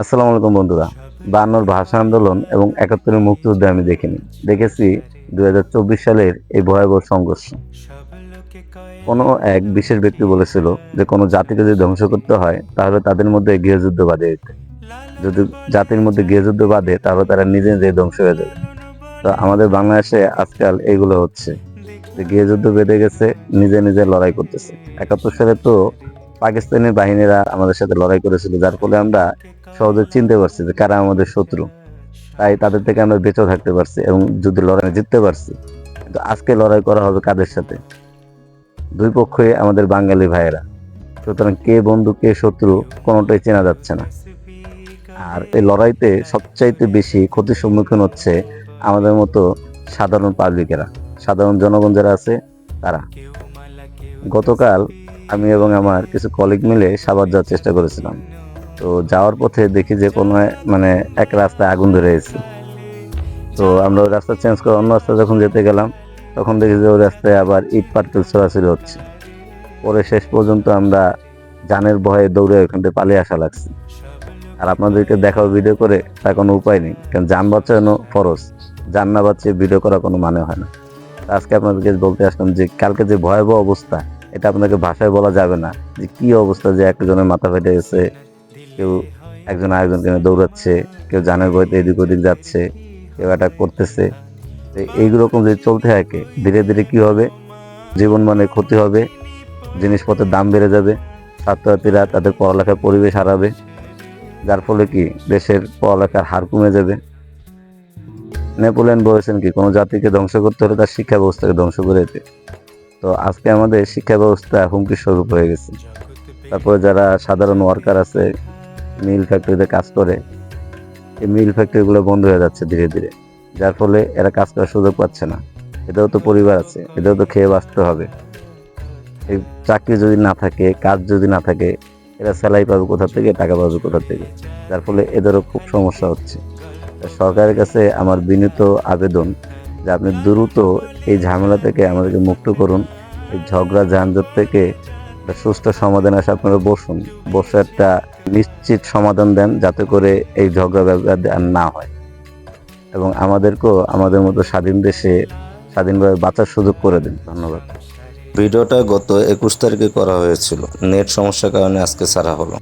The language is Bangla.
আসসালামু আলাইকুম বন্ধুরা। 52 ভাষা আন্দোলন এবং ৭১-এর মুক্তিযুদ্ধে আমি দেখিনি। দেখেছি ২০২৪ সালের এই ভয়াবহ সংঘর্ষ। কোনো এক বিশেষ ব্যক্তি বলেছিল যে কোনো জাতিকে যদি ধ্বংস করতে হয় তাহলে তাদের মধ্যে গৃহযুদ্ধ বাঁধিয়ে দিতে। যদি জাতির মধ্যে গৃহযুদ্ধ বাঁধে তাহলে তারা নিজে নিজেই ধ্বংস হয়ে যাবে। তো আমাদের বাংলাদেশে আজকাল এইগুলো হচ্ছে যে গৃহযুদ্ধ বেঁধে গেছে, নিজে নিজে লড়াই করতেছে। ৭১ সালে তো পাকিস্তানি বাহিনীরা আমাদের সাথে লড়াই করেছিল, যার ফলে আমরা সহজে চিনতে পারছি যে কারা আমাদের শত্রু। তাই তাদের থেকে আমরা বেঁচেও থাকতে পারছি এবং যুদ্ধে লড়াই জিততে পারছি। কিন্তু আজকে লড়াই করা হবে কাদের সাথে? দুই পক্ষই আমাদের বাঙালি ভাইয়েরা। সুতরাং কে বন্ধু কে শত্রু কোনোটাই চেনা যাচ্ছে না। আর এই লড়াইতে সবচাইতে বেশি ক্ষতির সম্মুখীন হচ্ছে আমাদের মতো সাধারণ পাবলিকেরা, সাধারণ জনগণ যারা আছে তারা। গতকাল আমি এবং আমার কিছু কলিগ মিলে সাভার যাওয়ার চেষ্টা করেছিলাম। তো যাওয়ার পথে দেখি যে কোনো এক রাস্তায় আগুন ধরে গেছে। তো আমরা ওই রাস্তা চেঞ্জ করে অন্য রাস্তায় যখন যেতে গেলাম, তখন দেখি যে ওই রাস্তায় আবার ইট পাটকেল ছোড়াছুড়ি হচ্ছে। পরে শেষ পর্যন্ত আমরা জানের ভয়ে দৌড়ে ওইখান থেকে পালিয়ে আসা লাগছে। আর আপনাদেরকে দেখাও ভিডিও করে তার কোনো উপায় নেই, কারণ যান বাঁচানো ফরজ। যান না বাঁচিয়ে ভিডিও করার কোনো মানে হয় না। আজকে আপনাদেরকে বলতে আসলাম যে কালকে যে ভয়াবহ অবস্থা, এটা আপনাকে ভাষায় বলা যাবে না যে কি অবস্থা, যে একজনের মাথা ফেটে গেছে, কেউ একজন আরেকজনকে নিয়ে দৌড়াচ্ছে, কেউ জানের ভয়তে এদিক ওদিক যাচ্ছে, কেউ অ্যাটাক করতেছে। তো এইরকম যদি চলতে থাকে ধীরে ধীরে কি হবে, জীবন মানে ক্ষতি হবে, জিনিসপত্রের দাম বেড়ে যাবে, ছাত্রছাত্রীরা তাদের পড়ালেখার পরিবেশ হারাবে, যার ফলে কি দেশের পড়ালেখার হার কমে যাবে। নেপোলিয়ন বলেছেন কি, কোনো জাতিকে ধ্বংস করতে হলে তার শিক্ষা ব্যবস্থাকে ধ্বংস করে দিতে। তো আজকে আমাদের শিক্ষা ব্যবস্থা হুমকির স্বরূপ হয়ে গেছে। তারপরে যারা সাধারণ ওয়ার্কার আছে, মিল ফ্যাক্টরিতে কাজ করে, এই মিল ফ্যাক্টরিগুলো বন্ধ হয়ে যাচ্ছে ধীরে ধীরে, যার ফলে এরা কাজ করার সুযোগ পাচ্ছে না। এদেরও তো পরিবার আছে, এদেরও তো খেয়ে বাঁচতে হবে। এই চাকরি যদি না থাকে, কাজ যদি না থাকে, এরা স্যালারি পাবে কোথা থেকে, টাকা পাবে কোথা থেকে, যার ফলে এদেরও খুব সমস্যা হচ্ছে। সরকারের কাছে আমার বিনীত আবেদন যে আপনি দ্রুত এই ঝামেলা থেকে আমাদেরকে মুক্ত করুন। এই ঝগড়া যানজট থেকে একটা সুষ্ঠু সমাধান আসে। আপনারা বসে একটা নিশ্চিত সমাধান দেন, যাতে করে এই ঝগড়া বিবাদ আর না হয় এবং আমাদেরকেও আমাদের মতো স্বাধীন দেশে স্বাধীনভাবে বাঁচার সুযোগ করে দিন। ধন্যবাদ। ভিডিওটা গত 21 তারিখে করা হয়েছিল, নেট সমস্যার কারণে আজকে ছাড়া হলো।